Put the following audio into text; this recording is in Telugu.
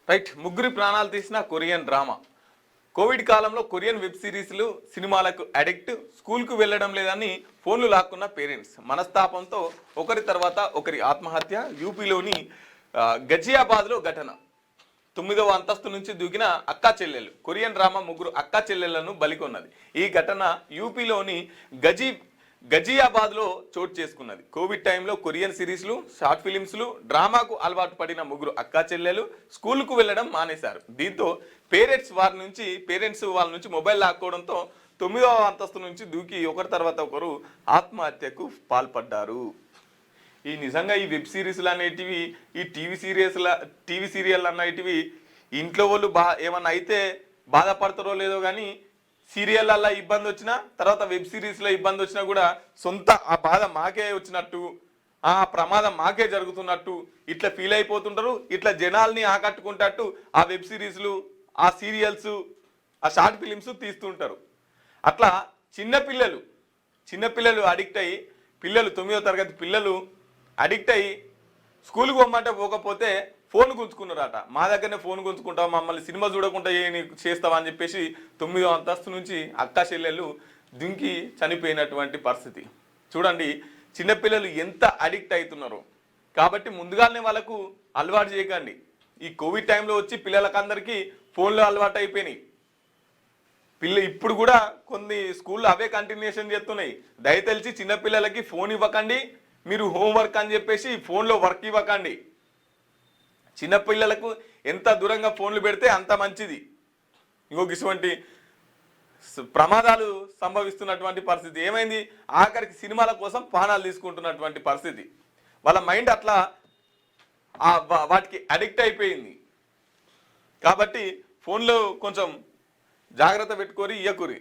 రైట్, ముగ్గురి ప్రాణాలు తీసిన కొరియన్ డ్రామా. కోవిడ్ కాలంలో కొరియన్ వెబ్ సిరీస్లు సినిమాలకు అడిక్ట్, స్కూల్కు వెళ్ళడం లేదని ఫోన్లు లాక్కున్న పేరెంట్స్ మనస్తాపంతో ఒకరి తర్వాత ఒకరి ఆత్మహత్య. యూపీలోని గజియాబాద్లో ఘటన. 9వ అంతస్తు నుంచి దూకిన అక్కా చెల్లెలు. కొరియన్ డ్రామా ముగ్గురు అక్కా చెల్లెళ్లను బలికొన్నది. ఈ ఘటన యూపీలోని గజియాబాద్లో చోటు చేసుకున్నది. కోవిడ్ టైంలో కొరియన్ సిరీస్లు, షార్ట్ ఫిలిమ్స్లు, డ్రామాకు అలవాటు పడిన ముగ్గురు అక్కా చెల్లెలు స్కూల్కు వెళ్ళడం మానేశారు. దీంతో పేరెంట్స్ వాళ్ళ నుంచి మొబైల్ లాక్కోవడంతో 9వ అంతస్తు నుంచి దూకి ఒకరి తర్వాత ఒకరు ఆత్మహత్యకు పాల్పడ్డారు. నిజంగా ఈ వెబ్ సిరీస్లు అనేటివి, ఈ టీవీ సీరియల్ అనేటివి ఇంట్లో వాళ్ళు ఏమన్నా అయితే బాధపడతారో లేదో కానీ సీరియళ్ళల్లో ఇబ్బంది వచ్చినా, తర్వాత వెబ్ సిరీస్లో ఇబ్బంది వచ్చినా కూడా సొంత ఆ బాధ మాకే వచ్చినట్టు, ఆ ప్రమాదం మాకే జరుగుతున్నట్టు ఇట్లా ఫీల్ అయిపోతుంటారు. ఇట్లా జనాల్ని ఆకట్టుకుంటట్టు ఆ వెబ్ సిరీస్లు, ఆ సీరియల్స్, ఆ షార్ట్ ఫిలిమ్స్ తీస్తుంటారు. అట్లా చిన్నపిల్లలు అడిక్ట్ అయ్యి, 9వ తరగతి పిల్లలు అడిక్ట్ అయ్యి స్కూల్కి పోమంటే పోకపోతే ఫోన్ గుంజుకున్నారట. మా దగ్గరనే ఫోన్ గుంజుకుంటావు, మమ్మల్ని సినిమా చూడకుండా చేస్తావా అని చెప్పేసి 9వ అంతస్తు నుంచి అక్కా చెల్లెళ్ళు దుంకి చనిపోయినటువంటి పరిస్థితి. చూడండి చిన్నపిల్లలు ఎంత అడిక్ట్ అవుతున్నారు. కాబట్టి ముందుగానే వాళ్ళకు అలవాటు చేయకండి. ఈ కోవిడ్ టైంలో వచ్చి పిల్లలకందరికీ ఫోన్లు అలవాటు అయిపోయినాయి. ఇప్పుడు కూడా కొన్ని స్కూళ్ళు అవే కంటిన్యూషన్ చేస్తున్నాయి. దయతలిచి చిన్నపిల్లలకి ఫోన్ ఇవ్వకండి, మీరు హోంవర్క్ అని చెప్పేసి ఫోన్లో వర్క్ ఇవ్వకండి. చిన్నపిల్లలకు ఎంత దూరంగా ఫోన్లు పెడితే అంత మంచిది. ఇటువంటి ప్రమాదాలు సంభవిస్తున్నటువంటి పరిస్థితి. ఏమైంది, ఆఖరికి సినిమాల కోసం ప్రాణాలు తీసుకుంటున్నటువంటి పరిస్థితి. వాళ్ళ మైండ్ అట్లా వాటికి అడిక్ట్ అయిపోయింది. కాబట్టి ఫోన్లో కొంచెం జాగ్రత్త పెట్టుకొని ఇయ్యకురి.